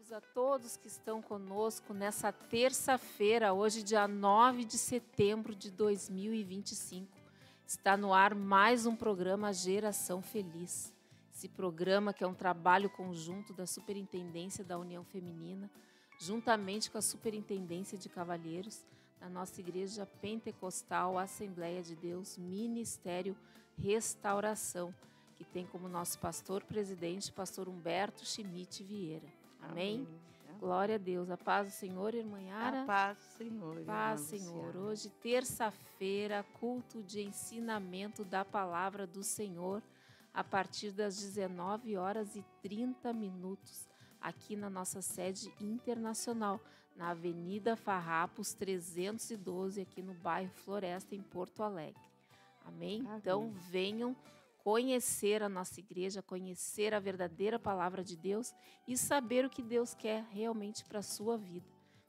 bem-vindos a todos que estão conosco nessa terça-feira, hoje dia 9 de setembro de 2025. Está no ar mais um programa Geração Feliz. Esse programa que é um trabalho conjunto da Superintendência da União Feminina, juntamente com a Superintendência de Cavalheiros, da nossa Igreja Pentecostal Assembleia de Deus, Ministério Restauração, que tem como nosso pastor-presidente, pastor Humberto Schmidt Vieira. Amém? Glória a Deus. A paz do Senhor, irmã Yara. A paz do Senhor. Paz, Senhor. Hoje, terça-feira, culto de ensinamento da palavra do Senhor, a partir das 19h30, aqui na nossa sede internacional, na Avenida Farrapos 312, aqui no bairro Floresta, em Porto Alegre. Amém? Então, venham conhecer a nossa igreja, conhecer a verdadeira palavra de Deus e saber o que Deus quer realmente para a sua vida.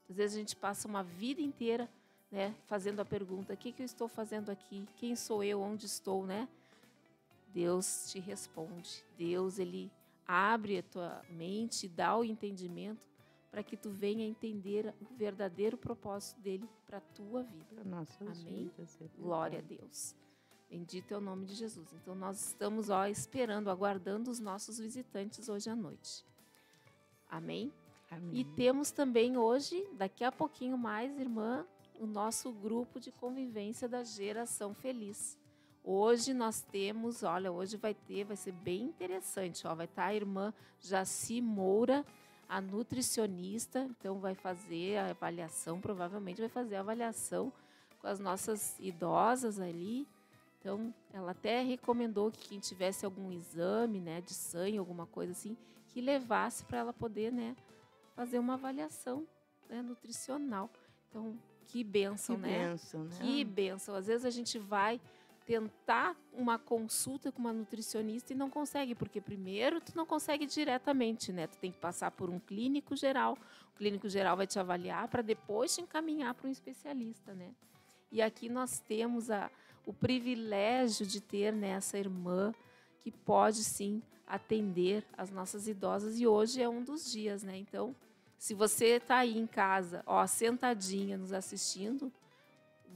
Às vezes a gente passa uma vida inteira, né, fazendo a pergunta, o que eu estou fazendo aqui? Quem sou eu? Onde estou, né? Deus te responde. Deus, Ele abre a tua mente, dá o entendimento para que tu venha entender o verdadeiro propósito dele para a tua vida. Amém? Glória a Deus. Bendito é o nome de Jesus. Então, nós estamos esperando, aguardando os nossos visitantes hoje à noite. Amém? Amém. E temos também hoje, daqui a pouquinho mais, irmã, o nosso grupo de convivência da Geração Feliz. Hoje nós temos, hoje vai ser bem interessante. Vai estar a irmã Jaci Moura, a nutricionista, então vai fazer a avaliação, provavelmente vai fazer a avaliação com as nossas idosas ali. Então, ela até recomendou que quem tivesse algum exame, né, de sangue, alguma coisa assim, que levasse para ela poder, né, fazer uma avaliação, né, nutricional. Então, que bênção, né? Bênção, né? Que bênção. Às vezes a gente vai tentar uma consulta com uma nutricionista e não consegue, porque primeiro tu não consegue diretamente, né? Tu tem que passar por um clínico geral. O clínico geral vai te avaliar para depois te encaminhar para um especialista, né? E aqui nós temos o privilégio de ter essa irmã que pode sim atender as nossas idosas, e hoje é um dos dias, né? Então, se você está aí em casa, sentadinha nos assistindo,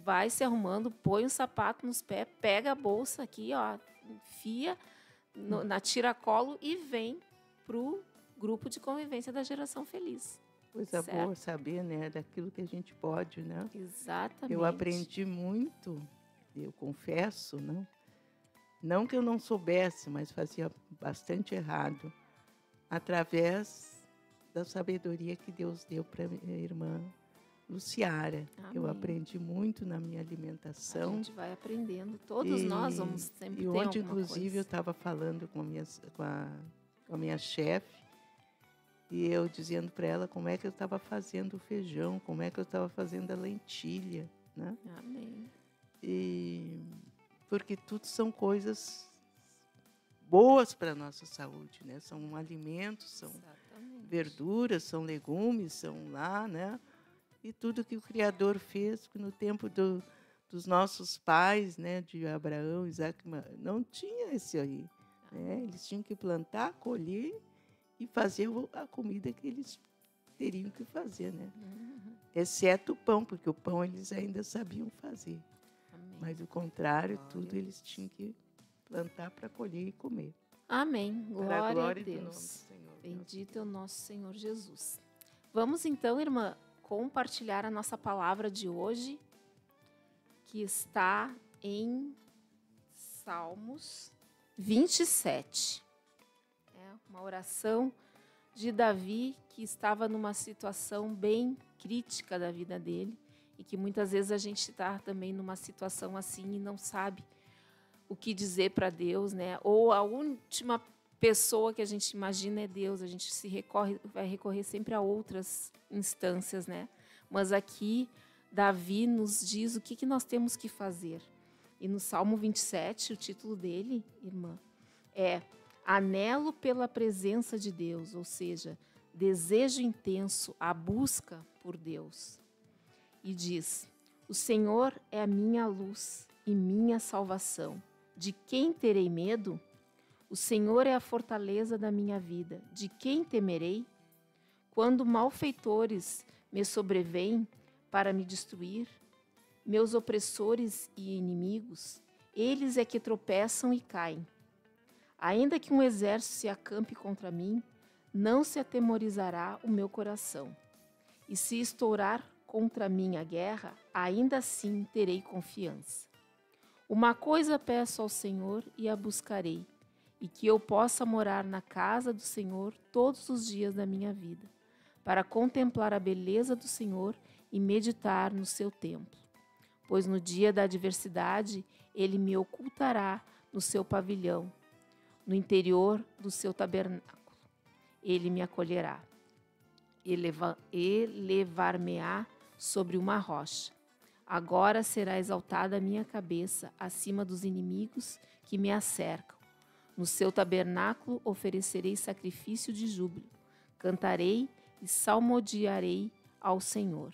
vai se arrumando, põe o sapato nos pés, pega a bolsa aqui, enfia na tiracolo e vem para o grupo de convivência da Geração Feliz. Coisa boa saber, né, daquilo que a gente pode, né? Exatamente. Eu aprendi muito, eu confesso, não que eu não soubesse, mas fazia bastante errado, através da sabedoria que Deus deu para minha irmã Luciara. Amém. Eu aprendi muito na minha alimentação. A gente vai aprendendo, todos nós vamos sempre ter alguma coisa. E onde, inclusive, eu estava falando com a minha chefe, e eu dizendo para ela como é que eu estava fazendo o feijão, como é que eu estava fazendo a lentilha, né? Amém. Porque tudo são coisas boas para a nossa saúde, né? São alimentos, são verduras, são legumes, são lá, né? E tudo que o Criador fez no tempo dos nossos pais, né? De Abraão, Isaac, não tinha esse aí, né? Eles tinham que plantar, colher e fazer a comida que eles teriam que fazer, né? Exceto o pão, porque o pão eles ainda sabiam fazer. Amém. Mas o contrário, tudo eles tinham que plantar para colher e comer. Amém. Glória a Deus. Do nome do Senhor. Bendito é o nosso Senhor Jesus. Vamos então, irmã, compartilhar a nossa palavra de hoje, que está em Salmos 27. Uma oração de Davi, que estava numa situação bem crítica da vida dele, e que muitas vezes a gente está também numa situação assim e não sabe o que dizer para Deus, né? Ou a última pessoa que a gente imagina é Deus, a gente vai recorrer sempre a outras instâncias, né? Mas aqui Davi nos diz o que nós temos que fazer. E no Salmo 27, o título dele, irmã, é Anelo pela presença de Deus, ou seja, desejo intenso, a busca por Deus. E diz, o Senhor é a minha luz e minha salvação. De quem terei medo? O Senhor é a fortaleza da minha vida. De quem temerei? Quando malfeitores me sobrevêm para me destruir, meus opressores e inimigos, eles é que tropeçam e caem. Ainda que um exército se acampe contra mim, não se atemorizará o meu coração. E se estourar contra mim a guerra, ainda assim terei confiança. Uma coisa peço ao Senhor e a buscarei, e que eu possa morar na casa do Senhor todos os dias da minha vida, para contemplar a beleza do Senhor e meditar no seu templo. Pois no dia da adversidade ele me ocultará no seu pavilhão, no interior do seu tabernáculo. Ele me acolherá e levar-me-á sobre uma rocha. Agora será exaltada a minha cabeça acima dos inimigos que me acercam. No seu tabernáculo oferecerei sacrifício de júbilo. Cantarei e salmodiarei ao Senhor.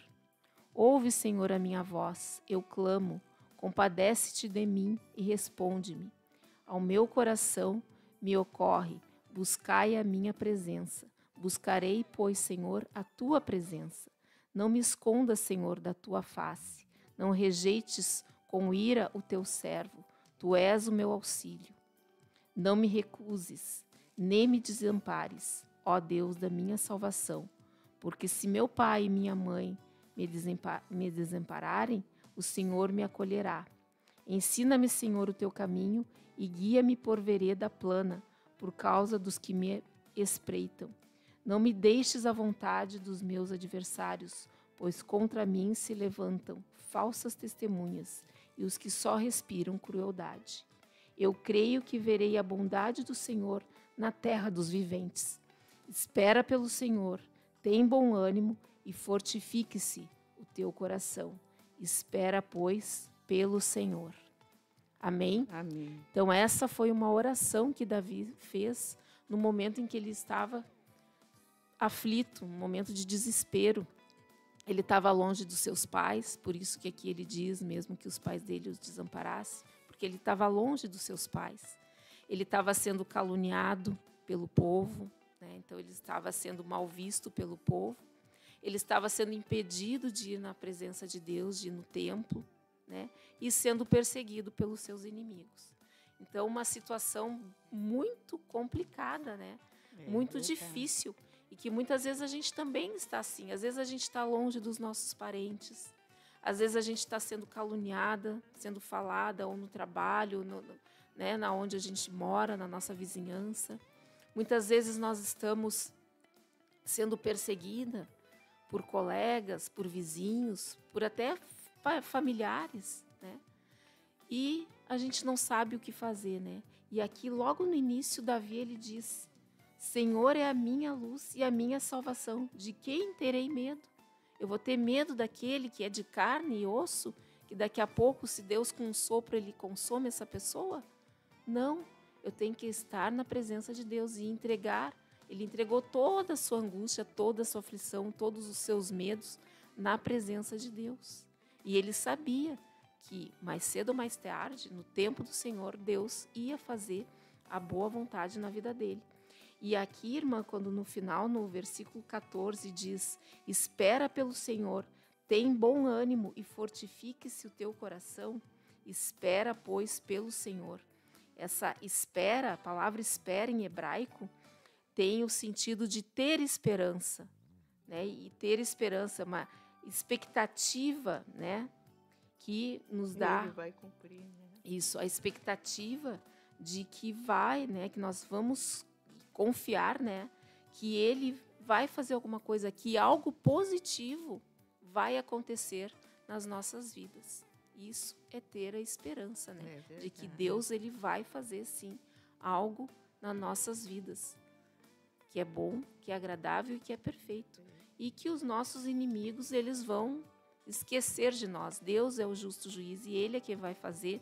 Ouve, Senhor, a minha voz, eu clamo. Compadece-te de mim e responde-me. Ao meu coração me ocorre, buscai a minha presença. Buscarei, pois, Senhor, a tua presença. Não me escondas, Senhor, da tua face. Não rejeites com ira o teu servo. Tu és o meu auxílio. Não me recuses, nem me desampares, ó Deus da minha salvação. Porque se meu pai e minha mãe me desampararem, o Senhor me acolherá. Ensina-me, Senhor, o teu caminho e guia-me por vereda plana, por causa dos que me espreitam. Não me deixes à vontade dos meus adversários, pois contra mim se levantam falsas testemunhas e os que só respiram crueldade. Eu creio que verei a bondade do Senhor na terra dos viventes. Espera pelo Senhor, tem bom ânimo e fortifique-se o teu coração. Espera, pois, pelo Senhor. Amém? Amém. Então essa foi uma oração que Davi fez no momento em que ele estava aflito, um momento de desespero. Ele estava longe dos seus pais, por isso que aqui ele diz mesmo que os pais dele os desamparassem, porque ele estava longe dos seus pais. Ele estava sendo caluniado pelo povo, né? Então ele estava sendo mal visto pelo povo. Ele estava sendo impedido de ir na presença de Deus, de ir no templo, né? E sendo perseguido pelos seus inimigos. Então uma situação muito complicada, né? Muito difícil. E que muitas vezes a gente também está assim. Às vezes a gente está longe dos nossos parentes. Às vezes a gente está sendo caluniada, sendo falada, ou no trabalho, né, na onde a gente mora, na nossa vizinhança. Muitas vezes nós estamos sendo perseguida por colegas, por vizinhos, por até familiares, né? E a gente não sabe o que fazer, né? E aqui, logo no início, Davi, ele diz: Senhor é a minha luz e a minha salvação. De quem terei medo? Eu vou ter medo daquele que é de carne e osso, que daqui a pouco, se Deus com um sopro, ele consome essa pessoa? Não, eu tenho que estar na presença de Deus e entregar. Ele entregou toda a sua angústia, toda a sua aflição, todos os seus medos na presença de Deus. E ele sabia que mais cedo ou mais tarde, no tempo do Senhor, Deus ia fazer a boa vontade na vida dele. E aqui, irmã, quando no final, no versículo 14, diz: espera pelo Senhor, tem bom ânimo e fortifique-se o teu coração. Espera, pois, pelo Senhor. Essa espera, a palavra espera em hebraico, tem o sentido de ter esperança, né? E ter esperança, uma expectativa, né? Que nos dá... Ele vai cumprir, né? Isso, a expectativa de que vai, né? Que nós vamos confiar, né, que ele vai fazer alguma coisa, que algo positivo vai acontecer nas nossas vidas. Isso é ter a esperança, né, de que Deus ele vai fazer sim algo nas nossas vidas, que é bom, que é agradável e que é perfeito. E que os nossos inimigos eles vão esquecer de nós. Deus é o justo juiz e ele é que vai fazer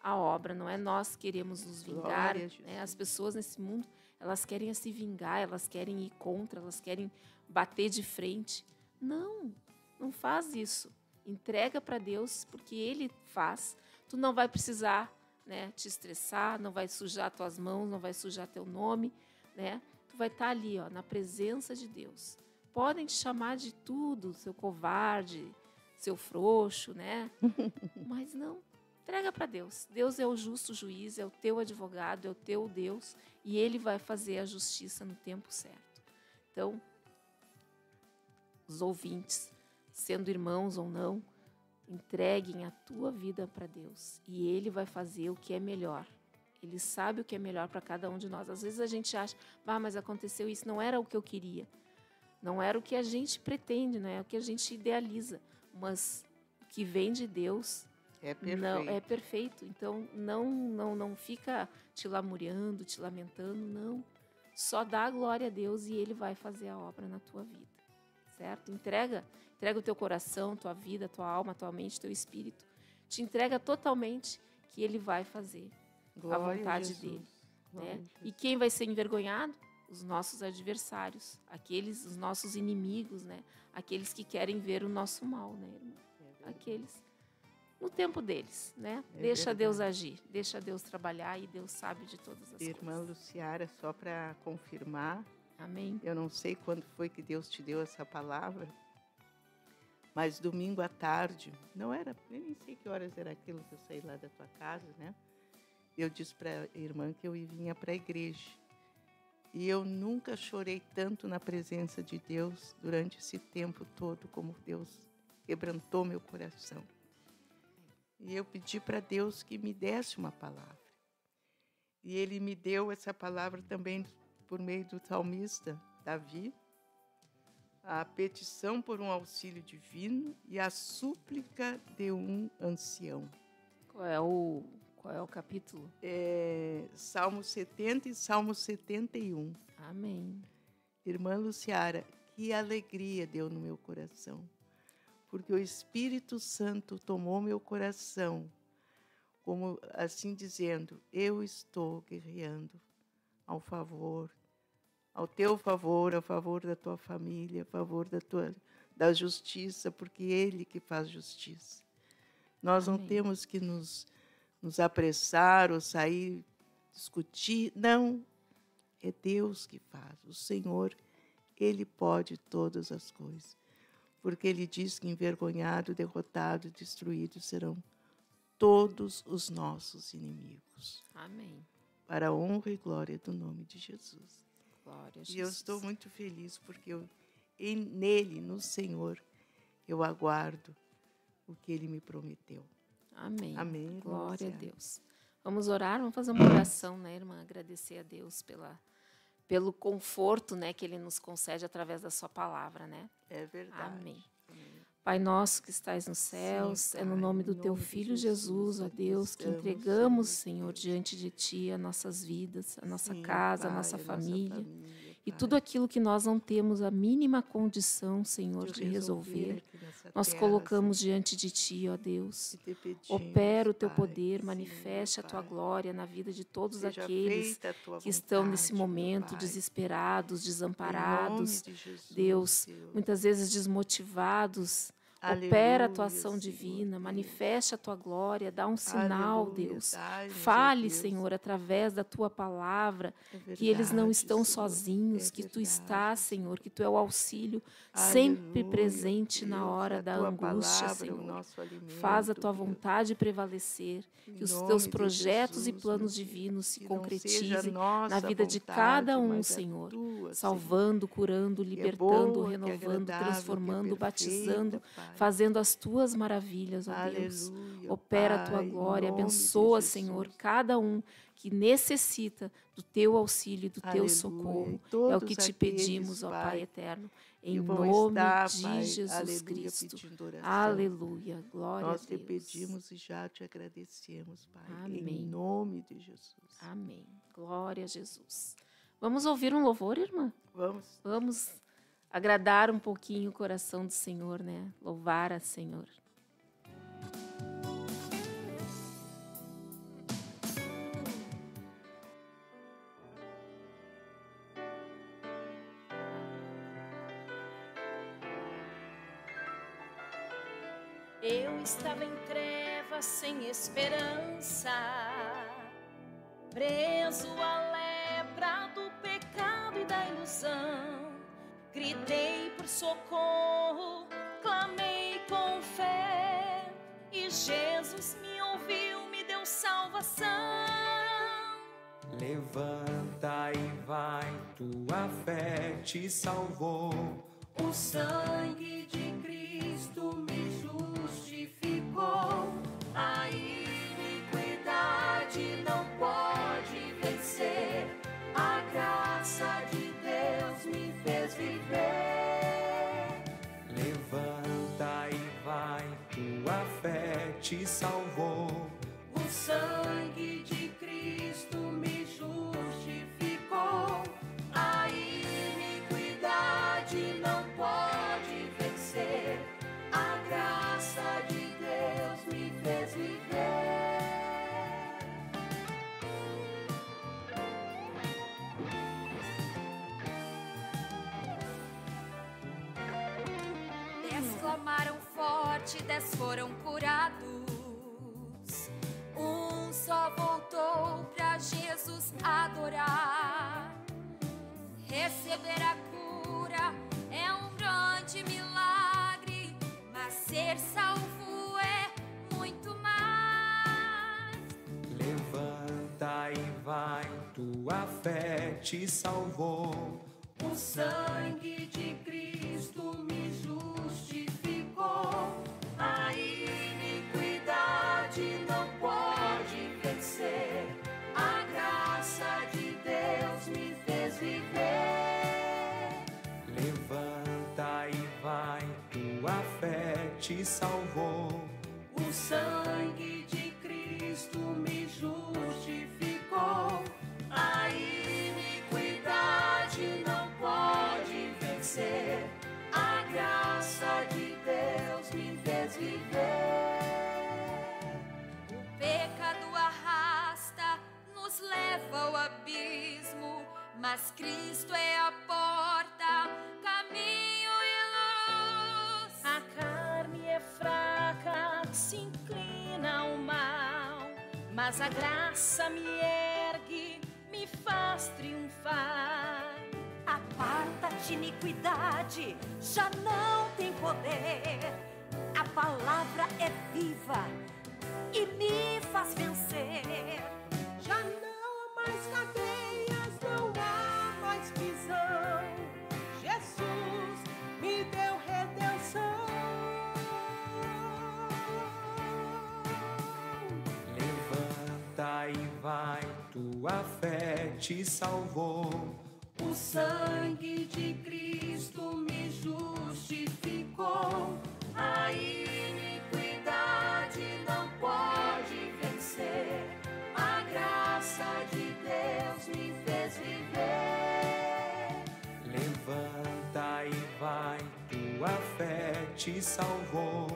a obra, não é nós que queremos nos vingar, né? As pessoas nesse mundo elas querem se vingar, elas querem ir contra, elas querem bater de frente. Não, não faz isso. Entrega para Deus, porque Ele faz. Tu não vai precisar, né, te estressar, não vai sujar tuas mãos, não vai sujar teu nome, né? Tu vai estar ali, ó, na presença de Deus, podem te chamar de tudo, seu covarde, seu frouxo, né? Mas não, entrega para Deus. Deus é o justo juiz, é o teu advogado, é o teu Deus, e Ele vai fazer a justiça no tempo certo. Então, os ouvintes, sendo irmãos ou não, entreguem a tua vida para Deus, e Ele vai fazer o que é melhor. Ele sabe o que é melhor para cada um de nós. Às vezes a gente acha, mas aconteceu isso, não era o que eu queria. Não era o que a gente pretende, não é o que a gente idealiza. Mas o que vem de Deus é perfeito. Não, é perfeito. Então, não fica te lamuriando, te lamentando, não. Só dá a glória a Deus e Ele vai fazer a obra na tua vida. Certo? Entrega o teu coração, tua vida, tua alma, tua mente, teu espírito. Te entrega totalmente que Ele vai fazer Glória a vontade dele. Né? E quem vai ser envergonhado? Os nossos adversários, os nossos inimigos, né? Aqueles que querem ver o nosso mal, né, irmã? Aqueles, no tempo deles, né? Deixa verdade. Deus agir, deixa Deus trabalhar e Deus sabe de todas as coisas. Irmã Luciara, só para confirmar, amém. Eu não sei quando foi que Deus te deu essa palavra, mas domingo à tarde, eu nem sei que horas era aquilo que eu saí lá da tua casa, né? Eu disse para a irmã que eu vinha para a igreja. E eu nunca chorei tanto na presença de Deus durante esse tempo todo, como Deus quebrantou meu coração. E eu pedi para Deus que me desse uma palavra. E Ele me deu essa palavra também por meio do salmista Davi, a petição por um auxílio divino e a súplica de um ancião. Qual é o capítulo? Salmo 70 e Salmo 71. Amém. Irmã Luciara, que alegria deu no meu coração, porque o Espírito Santo tomou meu coração, como assim dizendo, eu estou guerreando ao teu favor, a favor da tua família, a favor da justiça, porque Ele que faz justiça. Nós amém. Não temos que nos apressar ou sair discutir. Não, é Deus que faz. O Senhor, Ele pode todas as coisas. Porque Ele diz que envergonhado, derrotado, destruído serão todos os nossos inimigos. Amém. Para a honra e glória do nome de Jesus. Glória a Jesus. E eu estou muito feliz porque nele, no Senhor, eu aguardo o que Ele me prometeu. Amém. Amém. Glória a Deus. Vamos orar, vamos fazer uma oração, né, irmã? Agradecer a Deus pelo conforto, né, que Ele nos concede através da sua palavra, né? É verdade. Amém. Pai nosso que estais nos céus, sim, Pai, é no nome do Teu Filho Jesus, ó Deus, que entregamos, Senhor, diante de Ti as nossas vidas, a nossa casa, Pai, a nossa família. E tudo aquilo que nós não temos a mínima condição, Senhor, de resolver, nós colocamos diante de Ti, ó Deus. Opera o Teu poder, manifeste a Tua glória na vida de todos aqueles que estão nesse momento desesperados, desamparados, Deus, muitas vezes desmotivados. Opera a tua ação divina, manifeste a tua glória, dá um sinal, Deus. Fale, Senhor, através da tua palavra, que eles não estão sozinhos, que tu estás, Senhor, que tu é o auxílio sempre presente na hora da angústia, Senhor. Faz a tua vontade prevalecer, que os teus projetos e planos divinos se concretizem na vida de cada um, Senhor, salvando, curando, libertando, renovando, transformando, batizando, fazendo as tuas maravilhas, ó Deus. Opera a tua glória, abençoa, Senhor, cada um que necessita do teu auxílio, do teu socorro. É o que te pedimos, ó Pai eterno, em nome de Jesus Cristo. Aleluia, glória a Deus. Nós te pedimos e já te agradecemos, Pai, amém. Em nome de Jesus. Amém, glória a Jesus. Vamos ouvir um louvor, irmã? Vamos agradar um pouquinho o coração do Senhor, né? Louvar a Senhor. Eu estava em trevas sem esperança, preso à lepra do pecado e da ilusão. Gritei por socorro, clamei com fé, e Jesus me ouviu, me deu salvação. Levanta e vai, tua fé te salvou. O sangue de Cristo me justificou. A iniquidade não pode vencer. A graça de Deus me fez viver. Levanta e vai, tua fé te salvou. O sangue de Cristo me justificou. A iniquidade não pode vencer. A graça de Deus me fez viver. Clamaram forte, 10 foram curados. Um só voltou pra Jesus adorar. Receber a cura é um grande milagre, mas ser salvo é muito mais. Levanta e vai, tua fé te salvou. O sangue de Cristo me justificou. A iniquidade não pode vencer. A graça de Deus me fez viver. Levanta e vai, tua fé te salvou. O sangue de Cristo me justificou. A iniquidade não pode vencer. A graça de Deus me fez viver. O pecado arrasta, nos leva ao abismo, mas Cristo é a porta, caminho e luz. A carne é fraca, se inclina ao mal, mas a graça me ergue, me faz triunfar. Aparta-te, iniquidade, já não tem poder. A palavra é viva e me faz vencer. Já não há mais cadeias, não há mais prisão. Jesus me deu redenção. Levanta e vai, tua fé te salvou. O sangue de Cristo me justificou. A iniquidade não pode vencer. A graça de Deus me fez viver. Levanta e vai, tua fé te salvou.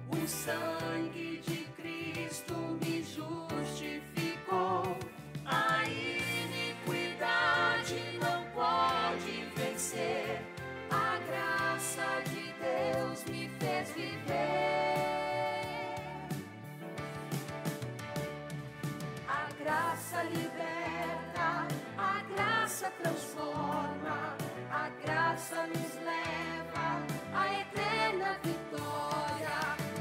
O sangue de Cristo me justificou. A iniquidade não pode vencer. A graça de Deus me fez viver. A graça liberta, a graça transforma, a graça nos leva à eterna vitória.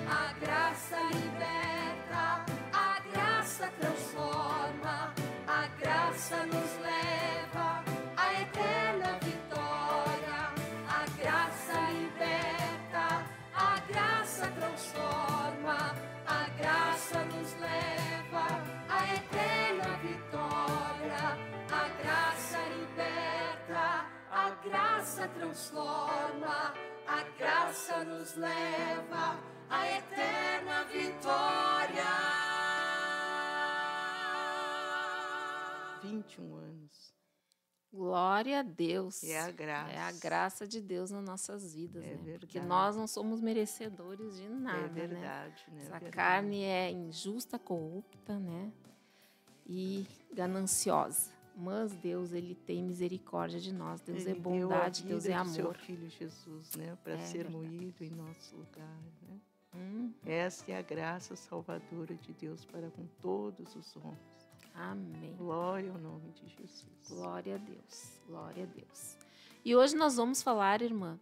A graça liberta, a graça transforma, a graça nos leva à eterna vitória. A graça liberta, a graça transforma, a graça nos leva à eterna vitória. A graça liberta, a graça transforma, a graça nos leva à eterna vitória. 21 anos. Glória a Deus. É a graça. É a graça de Deus nas nossas vidas, É né? verdade. Porque nós não somos merecedores de nada, É verdade, né? Essa Verdade. carne é injusta, corrupta, né? E gananciosa. Mas Deus, Ele tem misericórdia de nós. Deus Ele é bondade, deu a Deus vida é do seu amor. filho Jesus, né? Para É ser verdade. moído em nosso lugar, né? Essa é a graça salvadora de Deus para com todos os homens. Amém. Glória ao nome de Jesus. Glória a Deus. Glória a Deus. E hoje nós vamos falar, irmã,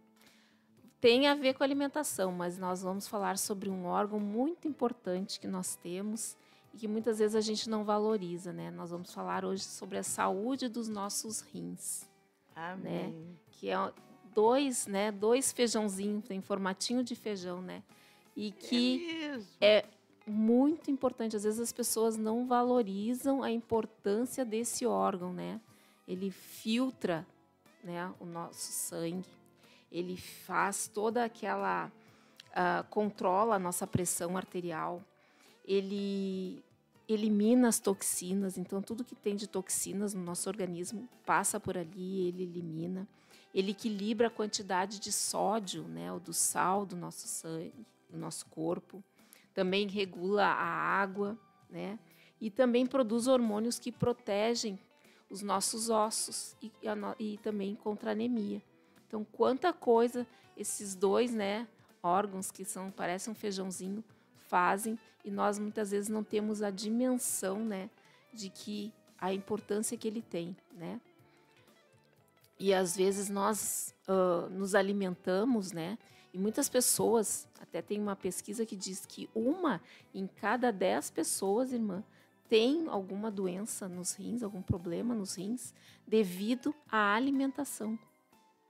tem a ver com a alimentação, mas nós vamos falar sobre um órgão muito importante que nós temos e que muitas vezes a gente não valoriza, né? Nós vamos falar hoje sobre a saúde dos nossos rins. Amém. Né? Que é dois feijãozinhos, tem formatinho de feijão, né? E que é muito importante. Às vezes as pessoas não valorizam a importância desse órgão, né? Ele filtra, né, o nosso sangue. Ele faz toda aquela... controla a nossa pressão arterial. Ele elimina as toxinas. Então, tudo que tem de toxinas no nosso organismo passa por ali, ele elimina. Ele equilibra a quantidade de sódio, né, ou do sal do nosso sangue, do nosso corpo. Também regula a água, né? E também produz hormônios que protegem os nossos ossos e também contra a anemia. Então, quanta coisa esses dois, né, órgãos que parecem um feijãozinho fazem, e nós muitas vezes não temos a dimensão, né, de que a importância que ele tem, né? E às vezes nós nos alimentamos, né? E muitas pessoas, até tem uma pesquisa que diz que 1 em cada 10 pessoas, irmã, tem alguma doença nos rins, algum problema nos rins, devido à alimentação.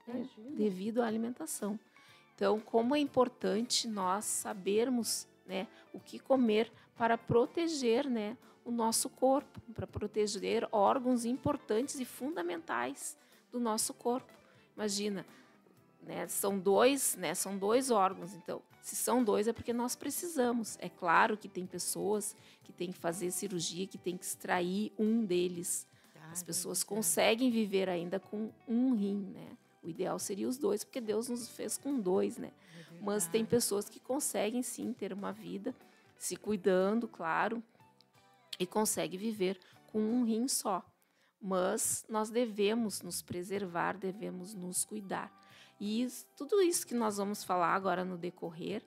Né? Devido à alimentação. Então, como é importante nós sabermos, né, o que comer para proteger, né, o nosso corpo, para proteger órgãos importantes e fundamentais do nosso corpo. Imagina, né, são dois órgãos. Então, se são 2 é porque nós precisamos. É claro que tem pessoas que têm que fazer cirurgia, que têm que extrair um deles. As pessoas conseguem viver ainda com um rim, né? O ideal seria os 2, porque Deus nos fez com 2, né? Mas tem pessoas que conseguem, sim, ter uma vida se cuidando, claro, e conseguem viver com um rim só. Mas nós devemos nos preservar, devemos nos cuidar. E tudo isso que nós vamos falar agora no decorrer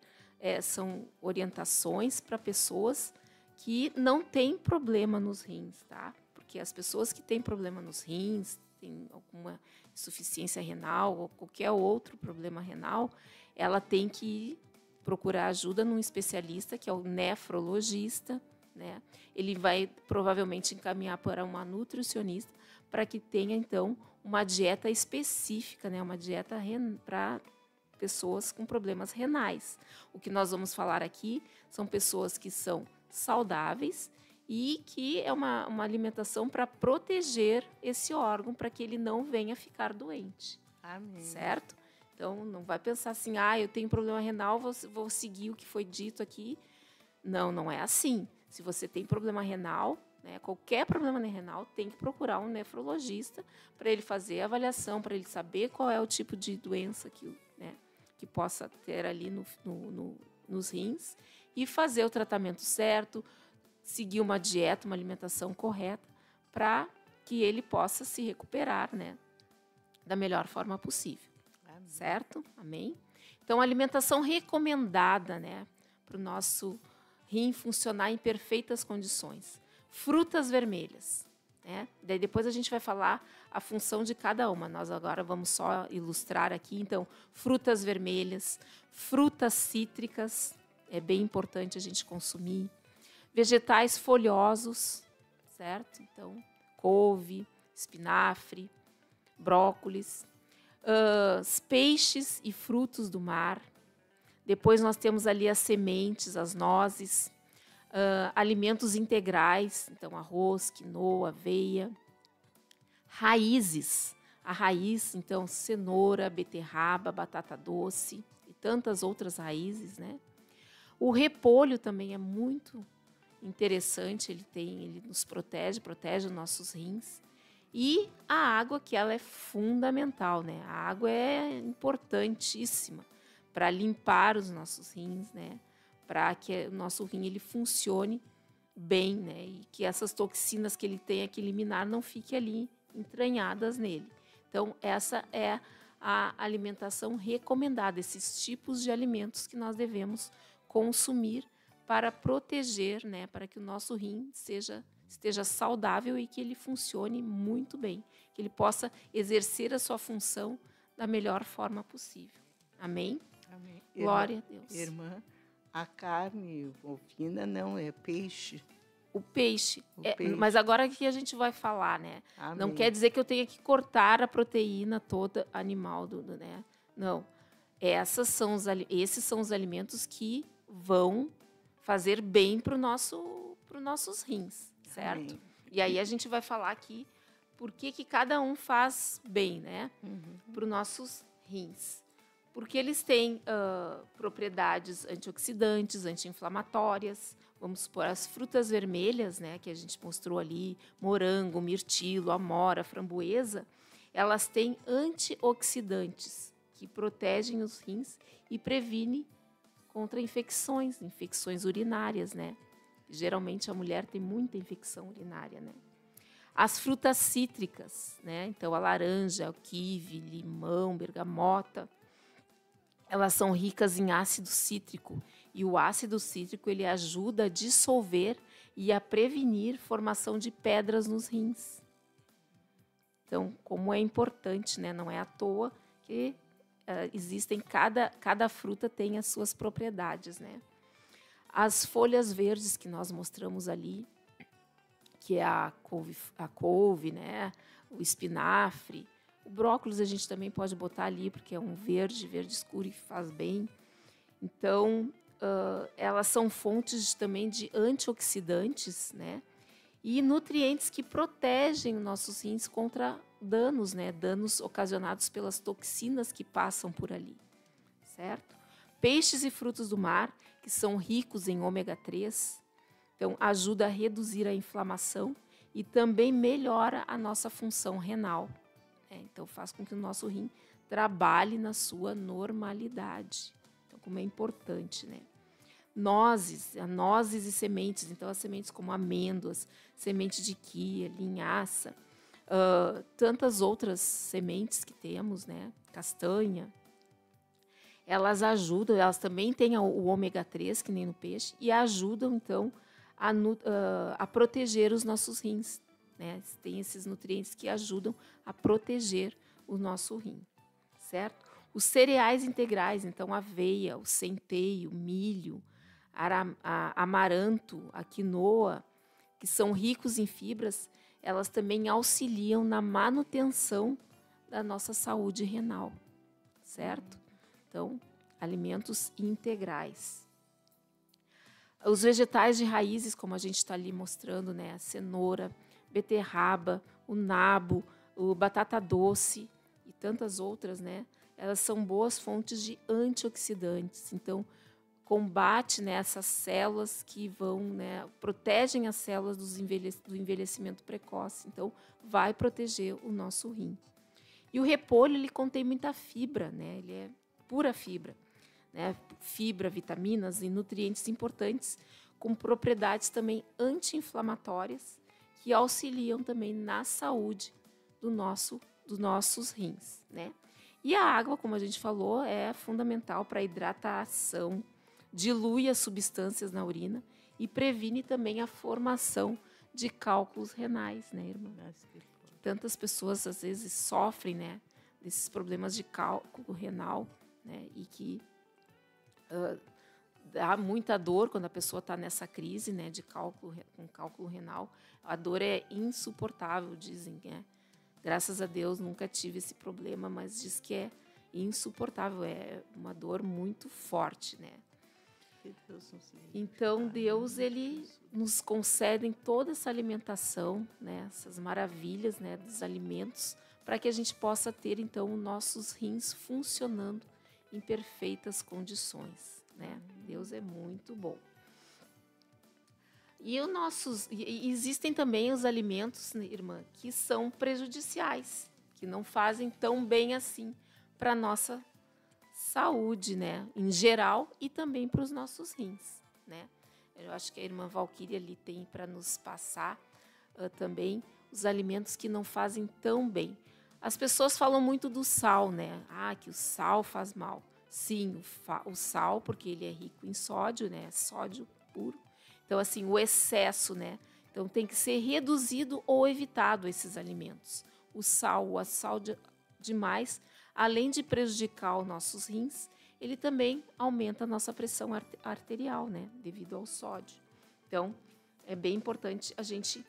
são orientações para pessoas que não têm problema nos rins, tá? Porque as pessoas que têm problema nos rins, têm alguma insuficiência renal ou qualquer outro problema renal, ela tem que procurar ajuda num especialista, que é o nefrologista, né? Ele vai provavelmente encaminhar para uma nutricionista para que tenha, então, uma dieta específica, né? Uma dieta para pessoas com problemas renais. O que nós vamos falar aqui são pessoas que são saudáveis e que é uma alimentação para proteger esse órgão, para que ele não venha ficar doente. Amém. Certo? Então, não vai pensar assim, eu tenho problema renal, vou seguir o que foi dito aqui. Não, não é assim. Se você tem problema renal, né, qualquer problema renal, tem que procurar um nefrologista para ele fazer a avaliação, para ele saber qual é o tipo de doença que possa ter ali nos rins e fazer o tratamento certo, seguir uma dieta, uma alimentação correta, para que ele possa se recuperar, né, da melhor forma possível. Amém. Certo? Amém? Então, a alimentação recomendada, né, para o nosso rim funcionar em perfeitas condições. Frutas vermelhas. Né? Daí depois a gente vai falar a função de cada uma. Nós agora vamos só ilustrar aqui. Então, frutas vermelhas, frutas cítricas, é bem importante a gente consumir. Vegetais folhosos, certo? Então, couve, espinafre, brócolis, peixes e frutos do mar. Depois nós temos ali as sementes, as nozes, alimentos integrais, então arroz, quinoa, aveia, raízes. A raiz, então, cenoura, beterraba, batata doce e tantas outras raízes, né? O repolho também é muito interessante, ele nos protege os nossos rins. E a água, que ela é fundamental, né? A água é importantíssima para limpar os nossos rins, né? Para que o nosso rim ele funcione bem, né? E que essas toxinas que ele tenha que eliminar não fiquem ali entranhadas nele. Então, essa é a alimentação recomendada, esses tipos de alimentos que nós devemos consumir para proteger, né? Para que o nosso rim esteja saudável e que ele funcione muito bem, que ele possa exercer a sua função da melhor forma possível. Amém? Amém. Glória a Deus. Irmã, a carne bovina não é peixe. O peixe. Peixe. Mas agora que a gente vai falar, né? Amém. Não quer dizer que eu tenha que cortar a proteína toda animal, né? Não. Esses são os alimentos que vão fazer bem para os nossos rins, certo? Amém. E aí a gente vai falar aqui por que cada um faz bem, né? Para os nossos rins. Porque eles têm propriedades antioxidantes, anti-inflamatórias. Vamos supor, as frutas vermelhas, né, que a gente mostrou ali, morango, mirtilo, amora, framboesa, elas têm antioxidantes que protegem os rins e previnem contra infecções urinárias, né? Geralmente a mulher tem muita infecção urinária, né? As frutas cítricas, né? Então a laranja, o kiwi, limão, bergamota, elas são ricas em ácido cítrico e o ácido cítrico ele ajuda a dissolver e a prevenir formação de pedras nos rins. Então, como é importante, né? Não é à toa que existem, cada fruta tem as suas propriedades, né? As folhas verdes que nós mostramos ali, que é a couve, né? O espinafre, o brócolis a gente também pode botar ali, porque é um verde escuro e faz bem. Então, elas são fontes também de antioxidantes, né? E nutrientes que protegem os nossos rins contra danos, né? Danos ocasionados pelas toxinas que passam por ali, certo? Peixes e frutos do mar, que são ricos em ômega 3, então ajuda a reduzir a inflamação e também melhora a nossa função renal. Então faz com que o nosso rim trabalhe na sua normalidade. Então, como é importante, né? Nozes e sementes, então as sementes como amêndoas, semente de quia, linhaça, tantas outras sementes que temos, né? Castanha, elas ajudam, elas também têm o ômega 3, que nem no peixe, e ajudam, então, a proteger os nossos rins, né? Tem esses nutrientes que ajudam a proteger o nosso rim, certo? Os cereais integrais, então, aveia, o centeio, milho, amaranto, a quinoa, que são ricos em fibras, elas também auxiliam na manutenção da nossa saúde renal, certo? Então, alimentos integrais. Os vegetais de raízes, como a gente está ali mostrando, né? A cenoura, beterraba, o nabo, o batata doce e tantas outras, né? Elas são boas fontes de antioxidantes. Então, combate, né, essas células que vão, né, protegem as células do envelhecimento precoce. Então, vai proteger o nosso rim. E o repolho, ele contém muita fibra, né? Ele é pura fibra, né? Fibra, vitaminas e nutrientes importantes, com propriedades também anti-inflamatórias, que auxiliam também na saúde dos nossos rins, né? E a água, como a gente falou, é fundamental para a hidratação, dilui as substâncias na urina e previne também a formação de cálculos renais, né, irmã? Tantas pessoas, às vezes, sofrem, né, desses problemas de cálculo renal, né, e que dá muita dor quando a pessoa está nessa crise, né, com cálculo renal. A dor é insuportável, dizem, né? Graças a Deus nunca tive esse problema, mas diz que é insuportável, é uma dor muito forte, né? Então Deus, ele nos concede toda essa alimentação, né, essas maravilhas, né, dos alimentos, para que a gente possa ter então nossos rins funcionando em perfeitas condições, né? Deus é muito bom. E existem também os alimentos, né, irmã, que são prejudiciais, que não fazem tão bem assim para a nossa saúde, né, em geral, e também para os nossos rins, né? Eu acho que a irmã Valquíria ali tem para nos passar também os alimentos que não fazem tão bem. As pessoas falam muito do sal, né? Ah, que o sal faz mal. Sim, o sal, porque ele é rico em sódio, né? Sódio puro. Então, assim, o excesso, né? Então, tem que ser reduzido ou evitado esses alimentos. O sal demais além de prejudicar os nossos rins, ele também aumenta a nossa pressão arterial, né? Devido ao sódio. Então, é bem importante a gente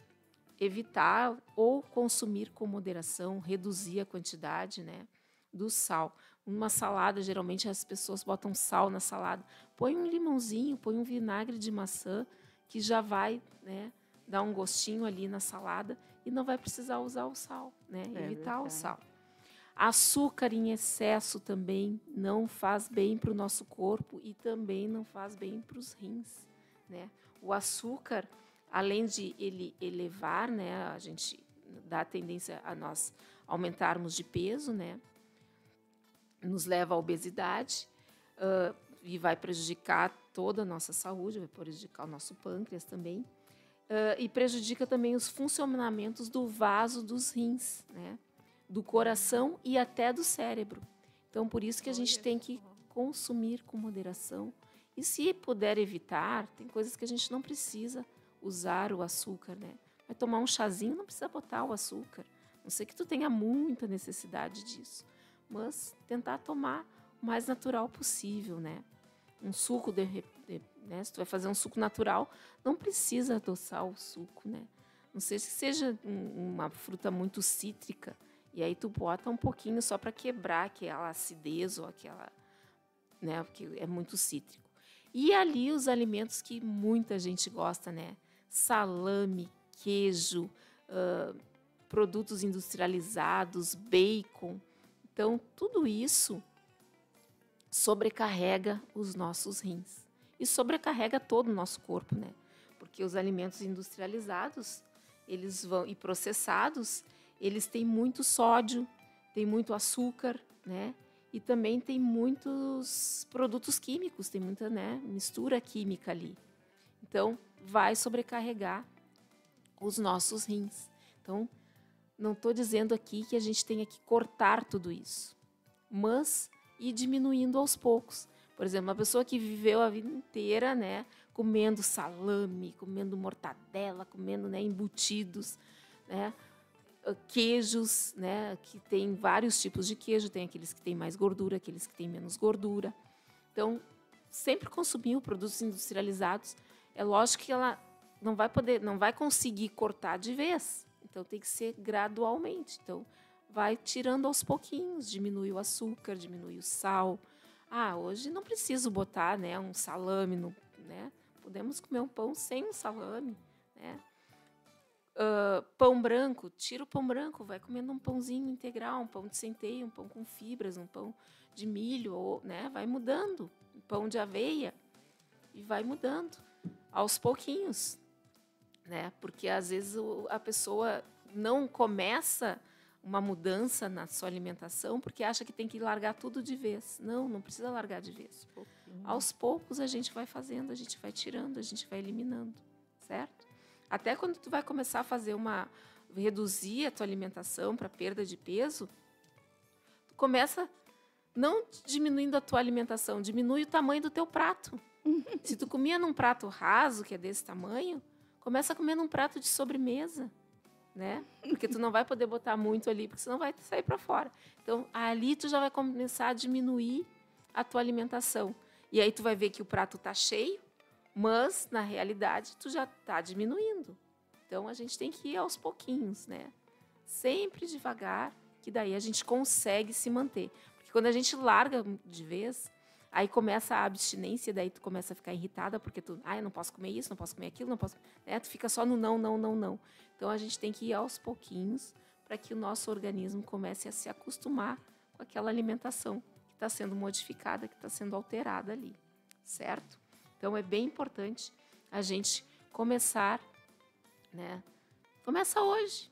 evitar ou consumir com moderação, reduzir a quantidade, né, do sal. Uma salada, geralmente as pessoas botam sal na salada. Põe um limãozinho, põe um vinagre de maçã, que já vai, né, dar um gostinho ali na salada e não vai precisar usar o sal, né? Evitar o sal. Açúcar em excesso também não faz bem para o nosso corpo e também não faz bem para os rins, né? O açúcar, além de ele elevar, né, a gente dá a tendência a nós aumentarmos de peso, né? Nos leva à obesidade e vai prejudicar toda a nossa saúde, vai prejudicar o nosso pâncreas também. E prejudica também os funcionamentos do vaso dos rins, né? Do coração e até do cérebro. Então, por isso que a gente tem que consumir com moderação. E se puder evitar, tem coisas que a gente não precisa usar o açúcar, né? Vai tomar um chazinho, não precisa botar o açúcar. Não sei que tu tenha muita necessidade disso. Mas tentar tomar o mais natural possível, né? Um suco, né? Se tu vai fazer um suco natural, não precisa adoçar o suco, né? Não sei se seja uma fruta muito cítrica, e aí tu bota um pouquinho só para quebrar aquela acidez ou aquela, né? Porque é muito cítrico. E ali os alimentos que muita gente gosta, né? Salame, queijo, produtos industrializados, bacon. Então, tudo isso sobrecarrega os nossos rins e sobrecarrega todo o nosso corpo, né? Porque os alimentos industrializados, eles vão e processados, eles têm muito sódio, tem muito açúcar, né? E também tem muitos produtos químicos, tem muita, né, mistura química ali. Então, vai sobrecarregar os nossos rins. Então, não estou dizendo aqui que a gente tenha que cortar tudo isso, mas ir diminuindo aos poucos. Por exemplo, uma pessoa que viveu a vida inteira, né, comendo salame, comendo mortadela, comendo, né, embutidos, né, queijos, né, que tem vários tipos de queijo, tem aqueles que têm mais gordura, aqueles que têm menos gordura. Então, sempre consumiu produtos industrializados, é lógico que ela não vai conseguir cortar de vez. Então, tem que ser gradualmente. Então, vai tirando aos pouquinhos, diminui o açúcar, diminui o sal. Hoje não preciso botar, né, um salame, né? Podemos comer um pão sem um salame, né? Pão branco, tira o pão branco, vai comendo um pãozinho integral, um pão de centeio, um pão com fibras, um pão de milho, ou, né, vai mudando, um pão de aveia, e vai mudando aos pouquinhos, né? Porque às vezes a pessoa não começa uma mudança na sua alimentação porque acha que tem que largar tudo de vez. Não precisa largar de vez. Aos poucos a gente vai fazendo, a gente vai tirando, a gente vai eliminando, certo? Até quando tu vai começar a reduzir a tua alimentação para perda de peso, tu começa não diminuindo a tua alimentação, diminui o tamanho do teu prato. Se tu comia num prato raso, que é desse tamanho, começa a comer num prato de sobremesa, né? Porque tu não vai poder botar muito ali, porque senão vai sair para fora. Então, ali tu já vai começar a diminuir a tua alimentação. E aí tu vai ver que o prato tá cheio, mas, na realidade, tu já está diminuindo. Então, a gente tem que ir aos pouquinhos, né? Sempre devagar, que daí a gente consegue se manter. Porque quando a gente larga de vez, aí começa a abstinência, daí tu começa a ficar irritada, porque tu, eu não posso comer isso, não posso comer aquilo, não posso... Né? Tu fica só no não. Então, a gente tem que ir aos pouquinhos para que o nosso organismo comece a se acostumar com aquela alimentação que está sendo modificada, que está sendo alterada ali, certo? Então, é bem importante a gente começar, né? Começa hoje.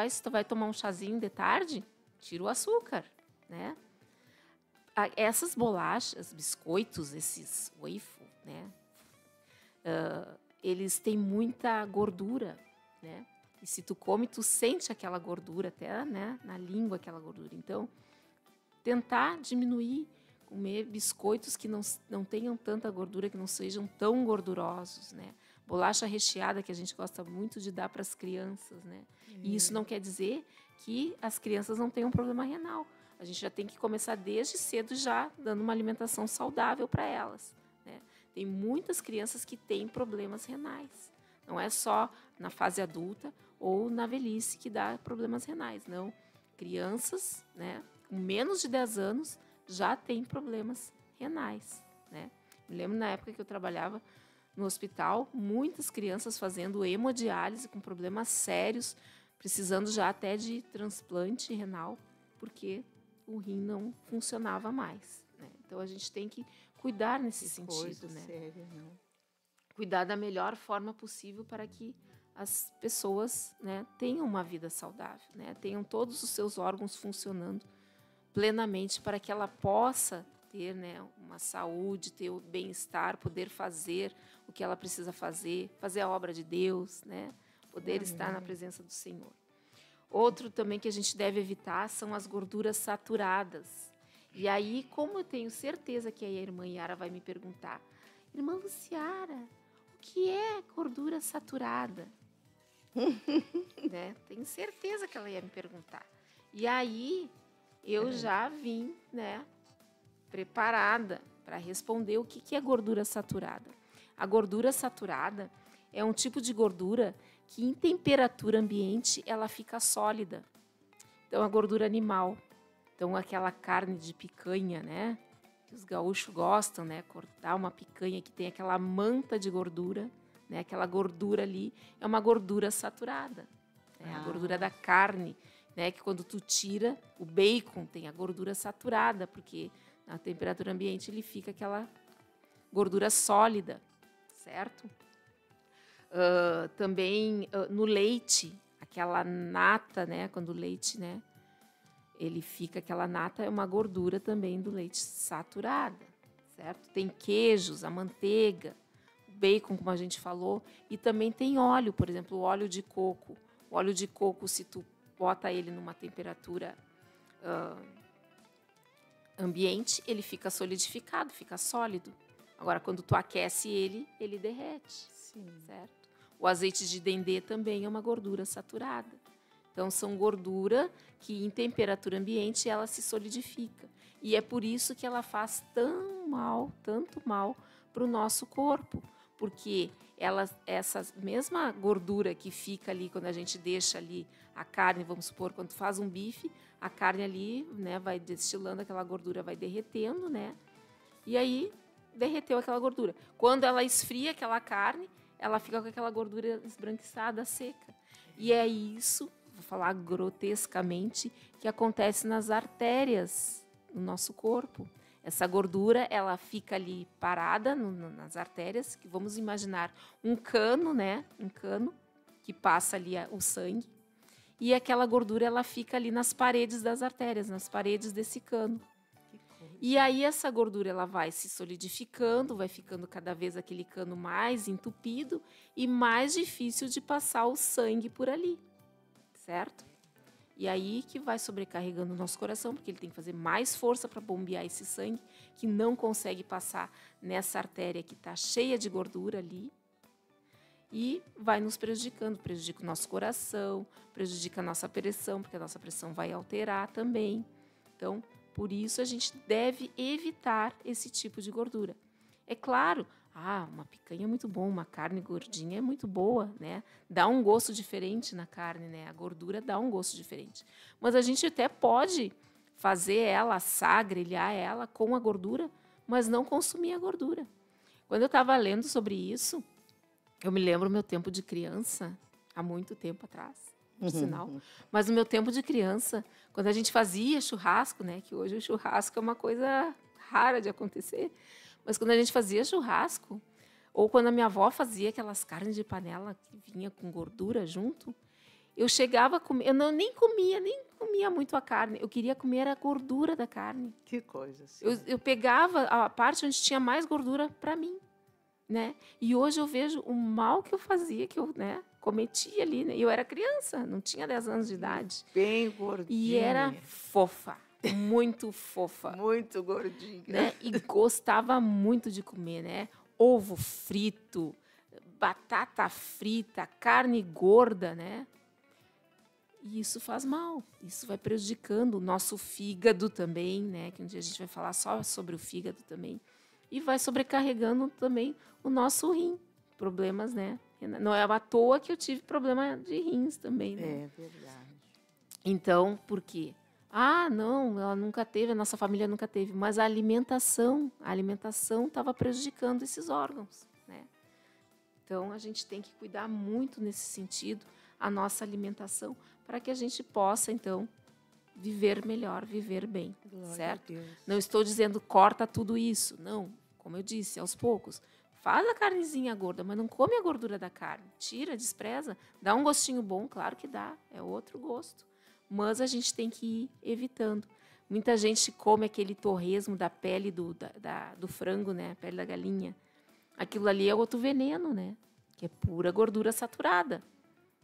Se tu vai tomar um chazinho de tarde, tira o açúcar, né? Essas bolachas, biscoitos, esses waffle, né? Eles têm muita gordura, né? E se tu come, tu sente aquela gordura até, né, na língua, aquela gordura. Então, tentar diminuir, comer biscoitos que não tenham tanta gordura, que não sejam tão gordurosos, né? Bolacha recheada, que a gente gosta muito de dar para as crianças, né? E isso não quer dizer que as crianças não tenham problema renal. a gente já tem que começar desde cedo já dando uma alimentação saudável para elas, né? Tem muitas crianças que têm problemas renais. Não é só na fase adulta ou na velhice que dá problemas renais, não. Crianças, né, com menos de 10 anos já têm problemas renais, né? Me lembro na época que eu trabalhava no hospital, muitas crianças fazendo hemodiálise com problemas sérios, precisando já até de transplante renal, porque o rim não funcionava mais, né? Então a gente tem que cuidar nesse sentido, né? Séria, não. Cuidar da melhor forma possível para que as pessoas, né, tenham uma vida saudável, né? Tenham todos os seus órgãos funcionando plenamente para que ela possa ter, né, uma saúde, ter o bem-estar, poder fazer o que ela precisa fazer a obra de Deus, né? Poder estar na presença do Senhor. Outro também que a gente deve evitar são as gorduras saturadas. E aí, como eu tenho certeza que aí a irmã Yara vai me perguntar, irmã Luciara, o que é gordura saturada? Né? Tenho certeza que ela ia me perguntar. E aí, eu já vim, né, preparada para responder o que é gordura saturada. A gordura saturada é um tipo de gordura que em temperatura ambiente ela fica sólida. Então a gordura animal, então aquela carne de picanha, né, que os gaúchos gostam, né, cortar uma picanha que tem aquela manta de gordura, né, aquela gordura ali é uma gordura saturada, né, a gordura da carne, né, que quando tu tira o bacon tem a gordura saturada, porque na temperatura ambiente ele fica aquela gordura sólida, certo? Também no leite, aquela nata, né? Quando o leite, né? Ele fica, aquela nata é uma gordura também do leite saturada, certo? Tem queijos, a manteiga, o bacon, como a gente falou, e também tem óleo, por exemplo, o óleo de coco. O óleo de coco, se tu bota ele numa temperatura ambiente, ele fica solidificado, fica sólido. Agora, quando tu aquece ele, ele derrete. Sim. Certo? O azeite de dendê também é uma gordura saturada. Então, são gordura que, em temperatura ambiente, ela se solidifica. E é por isso que ela faz tanto mal para o nosso corpo. Porque essa mesma gordura que fica ali, quando a gente deixa ali a carne, vamos supor, quando faz um bife, a carne ali, né, vai destilando, aquela gordura vai derretendo, né? E aí, derreteu aquela gordura. Quando ela esfria aquela carne, ela fica com aquela gordura esbranquiçada, seca. E é isso, vou falar grotescamente, que acontece nas artérias no nosso corpo. Essa gordura, ela fica ali parada nas artérias, que vamos imaginar um cano, né? Um cano que passa ali o sangue. E aquela gordura, ela fica ali nas paredes das artérias, nas paredes desse cano. E aí essa gordura ela vai se solidificando, vai ficando cada vez aquele cano mais entupido e mais difícil de passar o sangue por ali, certo? E aí que vai sobrecarregando o nosso coração, porque ele tem que fazer mais força para bombear esse sangue, que não consegue passar nessa artéria que está cheia de gordura ali. E vai nos prejudicando, prejudica o nosso coração, prejudica a nossa pressão, porque a nossa pressão vai alterar também. Então, por isso, a gente deve evitar esse tipo de gordura. É claro, uma picanha é muito bom, uma carne gordinha é muito boa, né? Dá um gosto diferente na carne, né? A gordura dá um gosto diferente. Mas a gente até pode fazer ela, assar, grelhar ela com a gordura, mas não consumir a gordura. Quando eu estava lendo sobre isso, eu me lembro do meu tempo de criança, há muito tempo atrás, por sinal. Mas no meu tempo de criança, quando a gente fazia churrasco, né, que hoje o churrasco é uma coisa rara de acontecer, mas quando a gente fazia churrasco, ou quando a minha avó fazia aquelas carnes de panela que vinha com gordura junto, eu chegava a comer, nem comia muito a carne, eu queria comer a gordura da carne. Que coisa assim. Eu pegava a parte onde tinha mais gordura para mim, né? E hoje eu vejo o mal que eu fazia, que eu, né, cometia ali, né? Eu era criança, não tinha 10 anos de idade. Bem gordinha. E era fofa, muito fofa. Muito gordinha. Né? E gostava muito de comer, né? Ovo frito, batata frita, carne gorda, né? E isso faz mal, isso vai prejudicando o nosso fígado também, né? Que um dia a gente vai falar só sobre o fígado também. E vai sobrecarregando também o nosso rim. Problemas, né? Não é à toa que eu tive problema de rins também, né? É verdade. Então, por quê? Ah, não, ela nunca teve, a nossa família nunca teve. Mas a alimentação estava prejudicando esses órgãos, né? Então, a gente tem que cuidar muito nesse sentido, a nossa alimentação, para que a gente possa, então, viver melhor, viver bem, Glória certo? a Deus. Não estou dizendo corta tudo isso, não. Como eu disse, aos poucos. Faz a carnezinha gorda, mas não come a gordura da carne. Tira, despreza, dá um gostinho bom, claro que dá, é outro gosto. Mas a gente tem que ir evitando. Muita gente come aquele torresmo da pele do frango, né? A pele da galinha. Aquilo ali é outro veneno, né? Que é pura gordura saturada.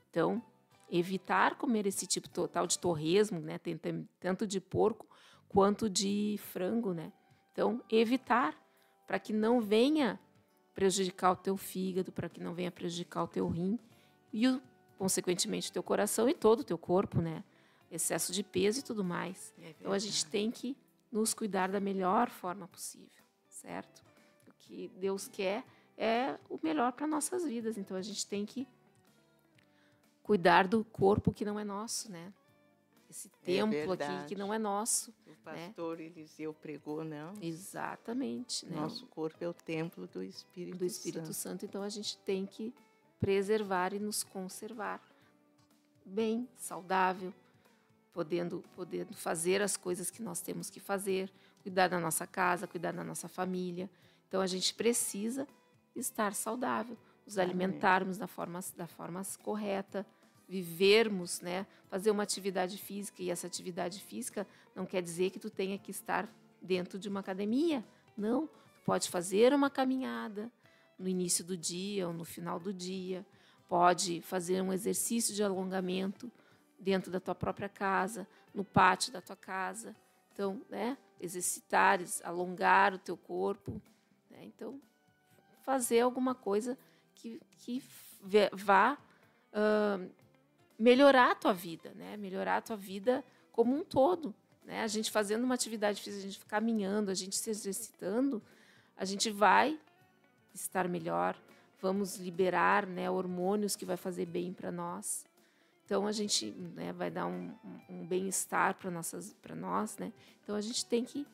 Então, evitar comer esse tipo tal de torresmo, né? Tem tanto de porco quanto de frango, né? Então, evitar para que não venha prejudicar o teu fígado, para que não venha prejudicar o teu rim e, consequentemente, o teu coração e todo o teu corpo, né? Excesso de peso e tudo mais. Então, a gente tem que nos cuidar da melhor forma possível, certo? O que Deus quer é o melhor para nossas vidas. Então, a gente tem que cuidar do corpo que não é nosso, né? Esse templo aqui que não é nosso. O pastor Eliseu pregou, não? Exatamente. Né? Nosso corpo é o templo do Espírito Santo. Então, a gente tem que preservar e nos conservar bem, saudável, podendo fazer as coisas que nós temos que fazer, cuidar da nossa casa, cuidar da nossa família. Então, a gente precisa estar saudável, nos alimentarmos da forma correta, vivermos, né? Fazer uma atividade física. E essa atividade física não quer dizer que tu tenha que estar dentro de uma academia. Não, tu pode fazer uma caminhada no início do dia ou no final do dia. Pode fazer um exercício de alongamento dentro da tua própria casa, no pátio da tua casa. Então, né? Exercitar, alongar o teu corpo. Né? Então, fazer alguma coisa que vá melhorar a tua vida, né? Melhorar a tua vida como um todo, né? A gente fazendo uma atividade física, a gente caminhando, a gente se exercitando, a gente vai estar melhor, vamos liberar, né, hormônios que vai fazer bem para nós. Então, a gente, né, vai dar um bem-estar para nós, né? Então, a gente tem que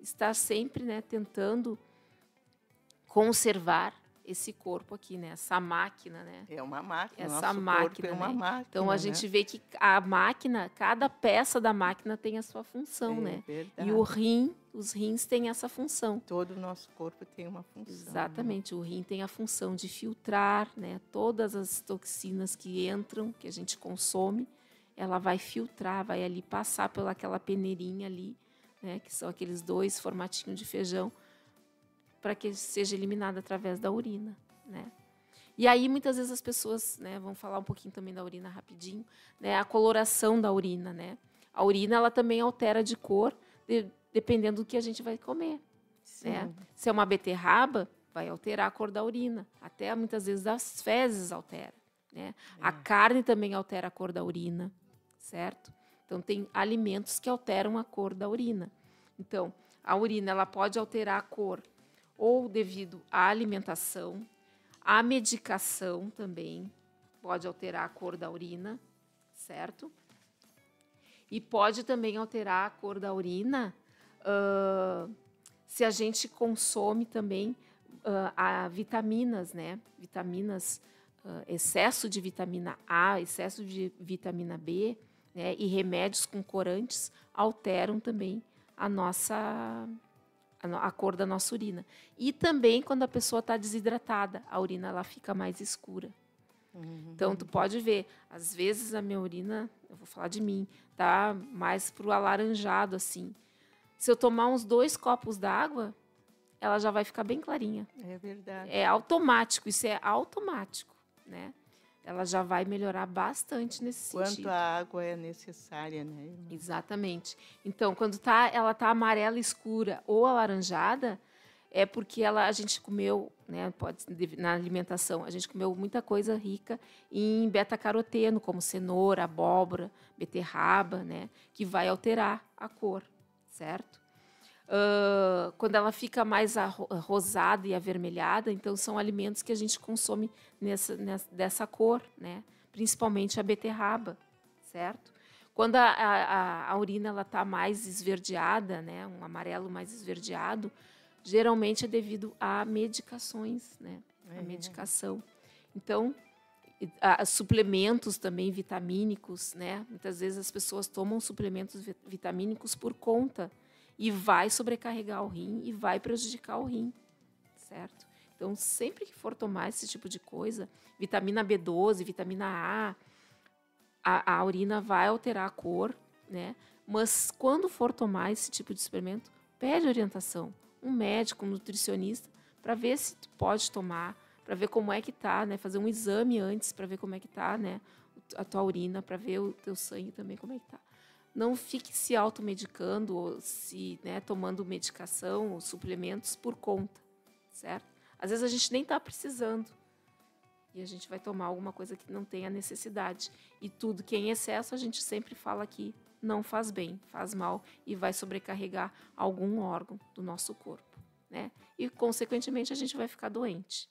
estar sempre, né, tentando conservar esse corpo aqui, né? Essa máquina, né? É uma máquina. Essa máquina, é uma máquina. Então, a gente vê que a máquina, cada peça da máquina tem a sua função, né? Verdade. E os rins têm essa função. Todo o nosso corpo tem uma função. Exatamente. Né? O rim tem a função de filtrar, né? Todas as toxinas que entram, que a gente consome, ela vai filtrar, vai ali passar pelaquela peneirinha ali, né? Que são aqueles 2 formatinhos de feijão, para que seja eliminado através da urina, né? E aí, muitas vezes, as pessoas, né, vão falar um pouquinho também da urina rapidinho, né? A coloração da urina, né? A urina, ela também altera de cor, dependendo do que a gente vai comer, né? Se é uma beterraba, vai alterar a cor da urina. Até, muitas vezes, as fezes altera, né? A carne também altera a cor da urina, certo? Então, tem alimentos que alteram a cor da urina. Então, a urina, ela pode alterar a cor ou devido à alimentação, a medicação também pode alterar a cor da urina, certo? E pode também alterar a cor da urina se a gente consome também vitaminas, né? Vitaminas, excesso de vitamina A, excesso de vitamina B, né? E remédios com corantes alteram também a cor da nossa urina. E também quando a pessoa está desidratada, a urina ela fica mais escura. Então, tu pode ver, às vezes a minha urina, eu vou falar de mim, tá mais pro alaranjado, assim. Se eu tomar uns 2 copos d'água, ela já vai ficar bem clarinha. É verdade. É automático, isso é automático, né? Ela já vai melhorar bastante nesse sentido. Quanto a água é necessária, né, irmã? Exatamente. Então, quando ela tá amarela escura ou alaranjada, é porque a gente comeu, né? Na alimentação, a gente comeu muita coisa rica em beta-caroteno, como cenoura, abóbora, beterraba, né? Que vai alterar a cor, certo? Quando ela fica mais rosada e avermelhada, então são alimentos que a gente consome dessa cor, né? Principalmente a beterraba, certo? Quando a urina está mais esverdeada, né? Um amarelo mais esverdeado, geralmente é devido a medicações, né? A medicação. Então, suplementos também vitamínicos, né? Muitas vezes as pessoas tomam suplementos vitamínicos por conta e vai sobrecarregar o rim e vai prejudicar o rim, certo? Então, sempre que for tomar esse tipo de coisa, vitamina B12, vitamina a urina vai alterar a cor, né? Mas quando for tomar esse tipo de suplemento, pede orientação, um médico, um nutricionista, para ver se tu pode tomar, para ver como é que tá, né? Fazer um exame antes para ver como é que tá, né? A tua urina, para ver o teu sangue também como é que tá. Não fique se automedicando ou tomando medicação ou suplementos por conta, certo? Às vezes a gente nem está precisando e a gente vai tomar alguma coisa que não tenha necessidade. E tudo que é em excesso, a gente sempre fala que não faz bem, faz mal e vai sobrecarregar algum órgão do nosso corpo, né? E, consequentemente, a gente vai ficar doente,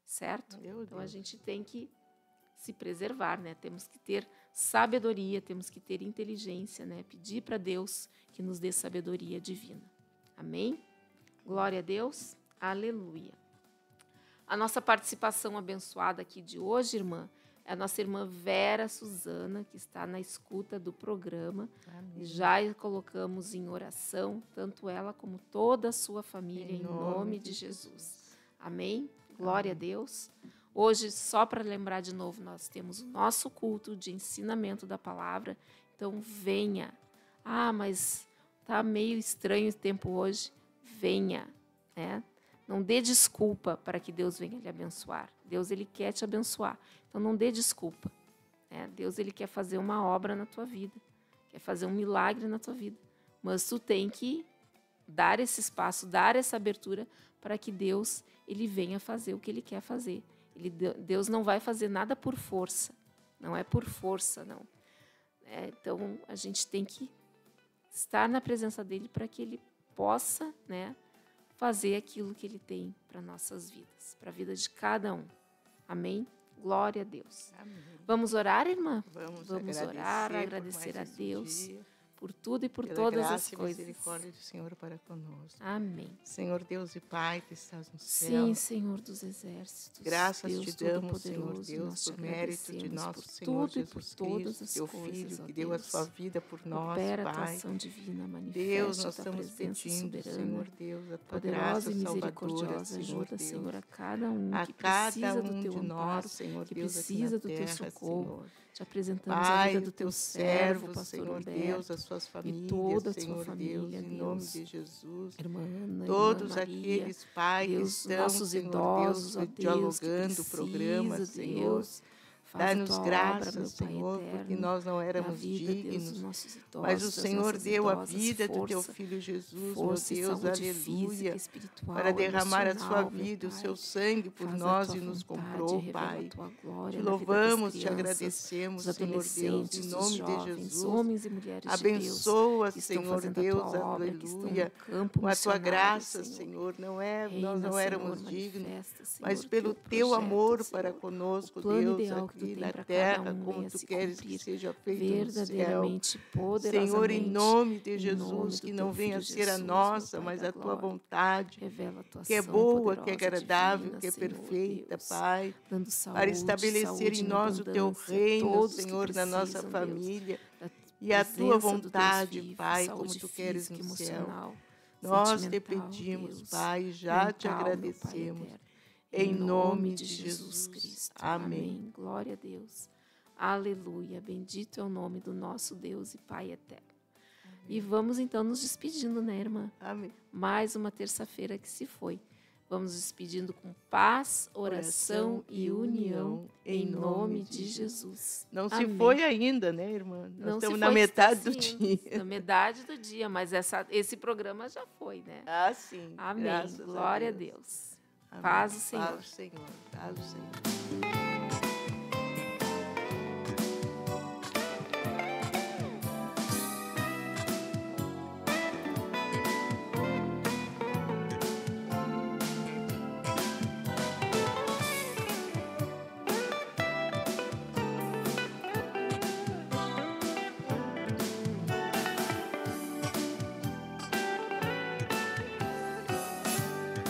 certo? Então, a gente tem que se preservar, né? Temos que ter sabedoria, temos que ter inteligência, né? Pedir para Deus que nos dê sabedoria divina. Amém? Glória a Deus. Aleluia. A nossa participação abençoada aqui de hoje, irmã, é a nossa irmã Vera Suzana, que está na escuta do programa. Amém. Já colocamos em oração, tanto ela como toda a sua família, em nome de Jesus. Amém? Glória a Deus. Hoje, só para lembrar de novo, nós temos o nosso culto de ensinamento da palavra. Então, venha. Ah, mas está meio estranho o tempo hoje. Venha, né? Não dê desculpa para que Deus venha lhe abençoar. Deus, Ele quer te abençoar. Então, não dê desculpa, né? Deus, Ele quer fazer uma obra na tua vida. Quer fazer um milagre na tua vida. Mas tu tem que dar esse espaço, dar essa abertura para que Deus, Ele venha fazer o que Ele quer fazer. Deus não vai fazer nada por força. Não é por força, não. Então, a gente tem que estar na presença dEle para que Ele possa, né, fazer aquilo que Ele tem para nossas vidas, para a vida de cada um. Amém? Glória a Deus. Amém. Vamos orar, irmã? Vamos orar, agradecer a Deus por tudo e por todas as coisas. Pela misericórdia do Senhor para conosco. Amém. Senhor Deus e Pai que estás no céu. Sim, Senhor dos exércitos. Graças Deus te damos, Senhor Deus, por mérito de nosso Senhor Jesus Cristo, teu Filho, que deu a sua vida por nós, Pai. Divina, Deus, nós estamos pedindo, Senhor Deus, a tua graça salvadora, Senhor Deus, Senhor, a cada um que precisa do teu amparo, Senhor Deus, que precisa do teu socorro. Te apresentamos a vida do teu servo, pastor Senhor Humberto, Deus, as suas famílias, e toda a Senhor sua família, Deus, em nome de Jesus. Irmã Ana, todos irmã Maria, aqueles, Pai, Deus, que estão, nossos Senhor idosos, Deus, Deus, dialogando o programa, Deus, Senhor. Dá-nos graças, Senhor, porque nós não éramos dignos, mas o Senhor deu a vida do teu Filho Jesus, meu Deus, aleluia, para derramar a sua vida, o seu sangue por nós e nos comprou, Pai. Te louvamos, te agradecemos, Senhor Deus, em nome de Jesus. Abençoa, Senhor Deus, aleluia, com a tua graça, Senhor. Nós não éramos dignos, mas pelo teu amor para conosco, Deus, aqui na terra, como tu queres que seja feito no céu. Senhor, em nome de Jesus, que não venha a ser a nossa, mas a tua vontade, que é boa, que é agradável, que é perfeita, Pai, para estabelecer em nós o teu reino, Senhor, na nossa família, e a tua vontade, Pai, como tu queres no céu. Nós te pedimos, Pai, já te agradecemos. Em nome de Jesus Cristo. Amém. Glória a Deus. Aleluia. Bendito é o nome do nosso Deus e Pai eterno. Amém. E vamos então nos despedindo, né, irmã? Amém. Mais uma terça-feira que se foi. Vamos despedindo com paz, oração e união em nome de Jesus. Não se foi ainda, né, irmã? Nós estamos na metade do dia. Na metade do dia, mas esse programa já foi, né? Sim. Amém. Glória a Deus. Paz do Senhor. Paz do Senhor. Paz do Senhor.